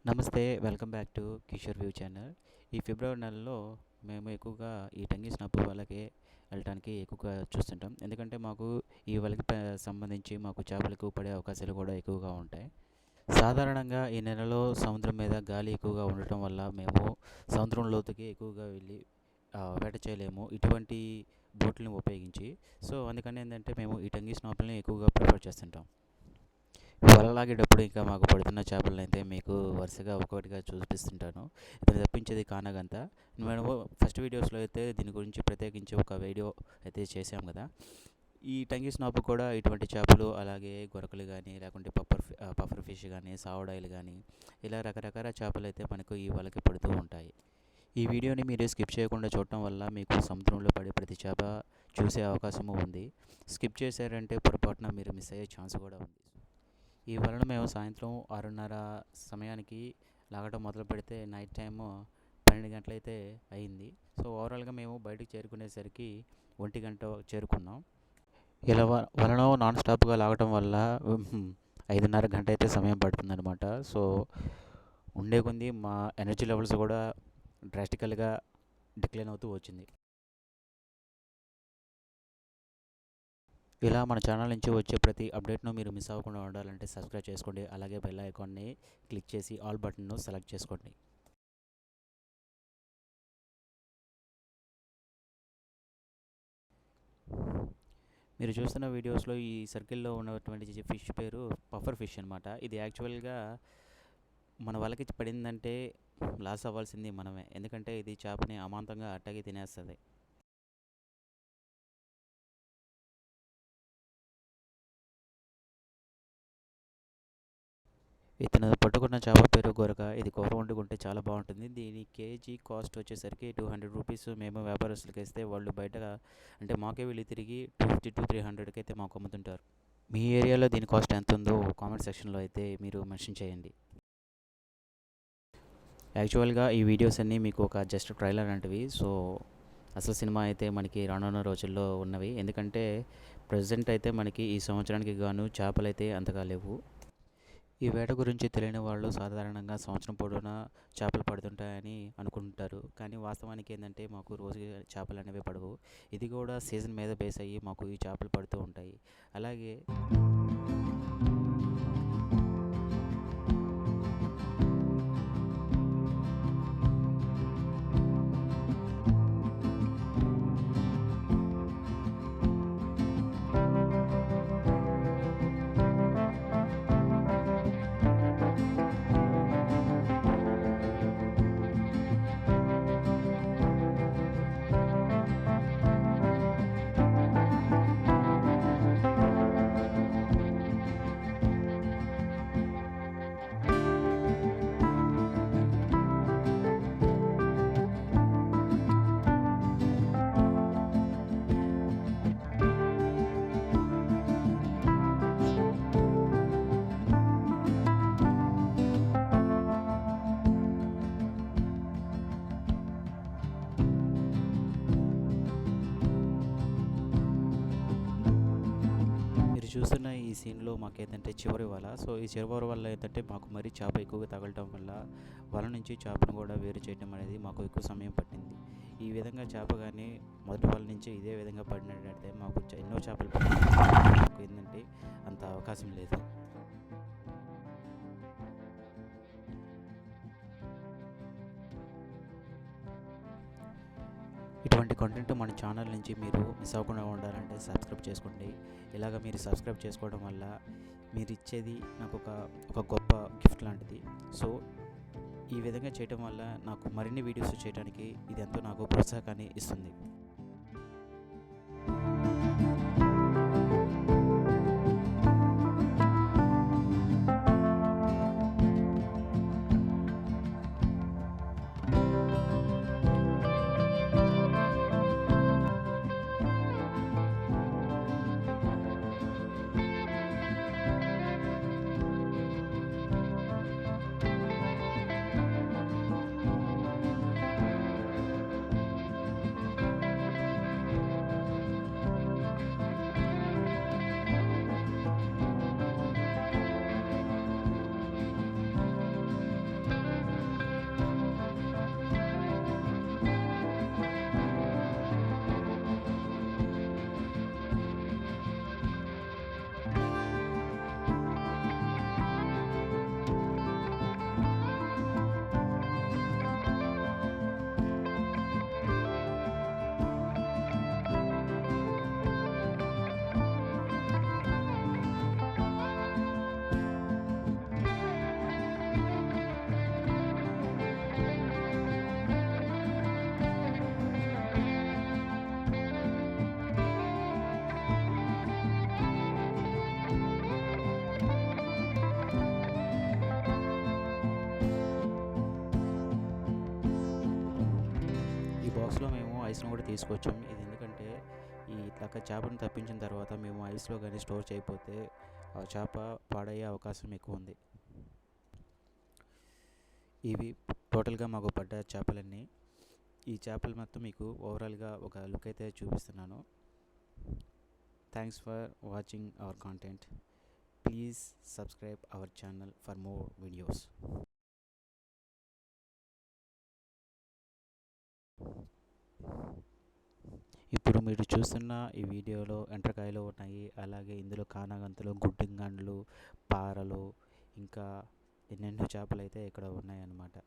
నమస్తే. Welcome back to Kishore view channel. ఈ ఫిబ్రవరి నెలలో మేము ఎక్కువగా ఈ టంగి స్నాప్ వలకి వెళ్ళటానికి ఎక్కువగా చూస్తుంటాం. ఎందుకంటే మాకు ఈ వలకి సంబంధించి మాకు చేపలు ఎక్కువ పడే అవకాశాలు కూడా ఎక్కువగా ఉంటాయి. సాధారణంగా ఈ నెలలో సముద్రం మీద గాలి ఎక్కువగా ఉండటం వల్ల మేము సముద్రం లోతుకి ఎక్కువగా వెళ్ళి వేట చేయలేము ఇటువంటి బోట్లను ఉపయోగించి. సో అందుకని ఏంటంటే మేము ఈ టంగి స్నాప్లని ఎక్కువగా ప్రిఫర్ చేస్తుంటాం. వల లాగేటప్పుడు ఇంకా మాకు పడుతున్న చేపలను అయితే మీకు వరుసగా ఒక్కొక్కటిగా చూపిస్తుంటాను. ఇది తప్పించేది కానగంత. మేము ఫస్ట్ వీడియోస్లో అయితే దీని గురించి ప్రత్యేకించి ఒక వీడియో అయితే చేసాం కదా. ఈ టంగి స్నాప్ కూడా ఇటువంటి చేపలు, అలాగే గొరకలు కానీ, లేకుంటే పఫర్ ఫిష్ కానీ, సావడాయిలు కానీ, ఇలా రకరకాల చేపలు అయితే మనకు ఈ వలకి పడుతూ ఉంటాయి. ఈ వీడియోని మీరు స్కిప్ చేయకుండా చూడటం వల్ల మీకు సముద్రంలో పడే ప్రతి చేప చూసే అవకాశము ఉంది. స్కిప్ చేశారంటే పొరపాటున మీరు మిస్ అయ్యే ఛాన్స్ కూడా ఉంది. ఈ వలన మేము సాయంత్రం 6:30 సమయానికి లాగటం మొదలు పెడితే నైట్ టైము 12 గంటలైతే అయింది. సో ఓవరాల్గా మేము బయటకు చేరుకునేసరికి 1 గంట చేరుకున్నాం. ఇలా వలను నాన్ స్టాప్గా లాగటం వల్ల 5:30 గంట అయితే సమయం పడుతుందన్నమాట. సో ఉండే కొద్దీ మా ఎనర్జీ లెవెల్స్ కూడా డ్రాస్టికల్గా డిక్లైన్ అవుతూ వచ్చింది. ఇలా మన ఛానల్ నుంచి వచ్చే ప్రతి అప్డేట్ను మీరు మిస్ అవ్వకుండా ఉండాలంటే సబ్స్క్రైబ్ చేసుకోండి. అలాగే బెల్ ఐకాన్ని క్లిక్ చేసి ఆల్ బటన్ను సెలెక్ట్ చేసుకోండి. మీరు చూస్తున్న వీడియోస్లో ఈ సర్కిల్లో ఉన్నటువంటి ఫిష్ పేరు పఫర్ ఫిష్ అనమాట. ఇది యాక్చువల్గా మన వలకి పడిందంటే లాస్ అవ్వాల్సింది మనమే, ఎందుకంటే ఇది చేపని అమాంతంగా అట్టాగే తినేస్తుంది. ఇతను పట్టుకున్న చేప పేరు గొరక. ఇది కూర వండుకుంటే చాలా బాగుంటుంది. దీని కేజీ కాస్ట్ వచ్చేసరికి 200 రూపీస్. మేము వ్యాపారస్తులకి ఇస్తే వాళ్ళు బయట అంటే మాకే వెళ్ళి తిరిగి 250 to 300కి అయితే మాకు అమ్ముతుంటారు. మీ ఏరియాలో దీని కాస్ట్ ఎంత ఉందో కామెంట్ సెక్షన్లో అయితే మీరు మెన్షన్ చేయండి. యాక్చువల్గా ఈ వీడియోస్ అన్నీ మీకు ఒక జస్ట్ ట్రైలర్ లాంటివి. సో అసలు సినిమా అయితే మనకి రానున్న రోజుల్లో ఉన్నవి. ఎందుకంటే ప్రజెంట్ అయితే మనకి ఈ సంవత్సరానికి గాను చేపలు అయితే అంతగా లేవు. ఈ వేట గురించి తెలియని వాళ్ళు సాధారణంగా సంవత్సరం పొడవునా చేపలు పడుతుంటాయని అనుకుంటారు. కానీ వాస్తవానికి ఏంటంటే మాకు రోజు చేపలు అనేవి పడవు. ఇది కూడా సీజన్ మీద బేస్ అయ్యి మాకు ఈ చేపలు పడుతూ ఉంటాయి. అలాగే చూస్తున్న ఈ సీన్లో మాకేంటంటే చివరి వల. సో ఈ చివరి వల్ల ఏంటంటే మాకు మరీ చేప ఎక్కువగా తగలటం వల్ల వల నుంచి చేపను కూడా వేరు చేయడం అనేది మాకు ఎక్కువ సమయం పట్టింది. ఈ విధంగా చేప కానీ మొదటి వల నుంచి ఇదే విధంగా పడినట్టయితే మాకు ఎన్నో చేపలు మాకు ఏంటంటే అంత అవకాశం లేదు. ఇటువంటి కంటెంట్ మన ఛానల్ నుంచి మీరు మిస్ అవ్వకుండా ఉండాలంటే సబ్స్క్రైబ్ చేసుకోండి. ఇలాగ మీరు సబ్స్క్రైబ్ చేసుకోవడం వల్ల మీరు ఇచ్చేది నాకు ఒక గొప్ప గిఫ్ట్ లాంటిది. సో ఈ విధంగా చేయడం వల్ల నాకు మరిన్ని వీడియోస్ చేయడానికి ఇది ఎంతో నాకు ప్రోత్సాహాన్ని ఇస్తుంది. ఐస్ను కూడా తీసుకొచ్చాం. ఇది ఎందుకంటే ఈ ఇట్లాగా చేపను తప్పించిన తర్వాత మేము ఐస్లో కానీ స్టోర్ చేయకపోతే ఆ చేప పాడయ్యే అవకాశం ఎక్కువ ఉంది. ఇవి టోటల్గా మాకు పడ్డ చేపలన్నీ. ఈ చేపలు మొత్తం మీకు ఓవరాల్గా ఒక లుక్ అయితే చూపిస్తున్నాను. Thanks for watching our content. Please subscribe our channel for more videos. ఇప్పుడు మీరు చూస్తున్న ఈ వీడియోలో ఎండ్రకాయలు ఉన్నాయి, అలాగే ఇందులో కానాగంతులు, గుడ్డింగండ్లు, పారలు, ఇంకా ఎన్నెన్నో చేపలు అయితే ఇక్కడ ఉన్నాయన్నమాట.